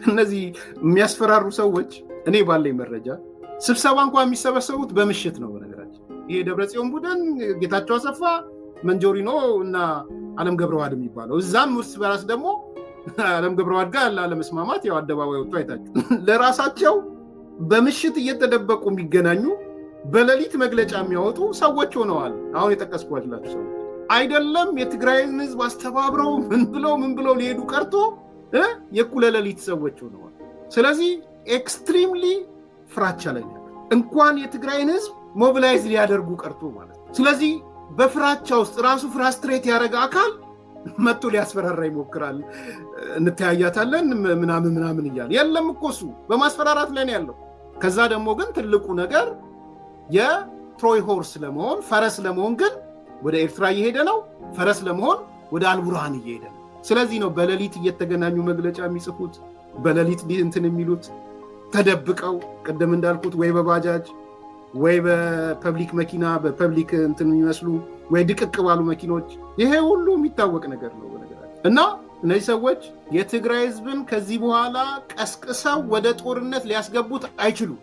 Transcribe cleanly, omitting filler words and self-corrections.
እነዚህ የሚያስፈራሩ ሰዎች እኔ ባለኝ መረጃ ስብሰባ እንኳን የሚሰበሰቡት በምሽት ነው። በነገራችን ይሄ ደብረጽዮን ቡድን ጌታቸው አሰፋ መንጆሪኖ እና አለም ገብረዋህድ የሚባለው እዛም እርስ በራስ ደግሞ አለም ገብረዋህድ ጋር ያለ አለመስማማት ያው አደባባይ ወጥቶ አይታችሁ ለራሳቸው በምሽት እየተደበቁ የሚገናኙ በሌሊት መግለጫ የሚያወጡ ሰዎች ሆነዋል። አሁን የጠቀስኳችሁ ሰዎች አይደለም የትግራይን ህዝብ አስተባብረው ምን ብለው ሊሄዱ ቀርቶ የእኩለ ሌሊት ሰዎች ሆነዋል። ስለዚህ ኤክስትሪምሊ ፍራቻ ላይ ነው። እንኳን የትግራይን ህዝብ ሞቢላይዝ ሊያደርጉ ቀርቶ ማለት ነው። ስለዚህ በፍራቻ ውስጥ ራሱ ፍራስትሬት ያደረገ አካል መጥቶ ሊያስፈራራ ይሞክራል። እንተያያታለን ምናምን እያለ የለም እኮ እሱ በማስፈራራት ላይ ነው ያለው። ከዛ ደግሞ ግን ትልቁ ነገር የትሮይ ሆርስ ለመሆን ፈረስ ለመሆን ግን ወደ ኤርትራ እየሄደ ነው። ፈረስ ለመሆን ወደ አልቡርሃን እየሄደ ነው። ስለዚህ ነው በሌሊት እየተገናኙ መግለጫ የሚጽፉት፣ በሌሊት እንትን የሚሉት ተደብቀው ቅድም እንዳልኩት ወይ በባጃጅ ወይ በፐብሊክ መኪና በፐብሊክ እንትን የሚመስሉ ወይ ድቅቅ ባሉ መኪኖች። ይሄ ሁሉ የሚታወቅ ነገር ነው በነገራችን። እና እነዚህ ሰዎች የትግራይ ህዝብን ከዚህ በኋላ ቀስቅሰው ወደ ጦርነት ሊያስገቡት አይችሉም።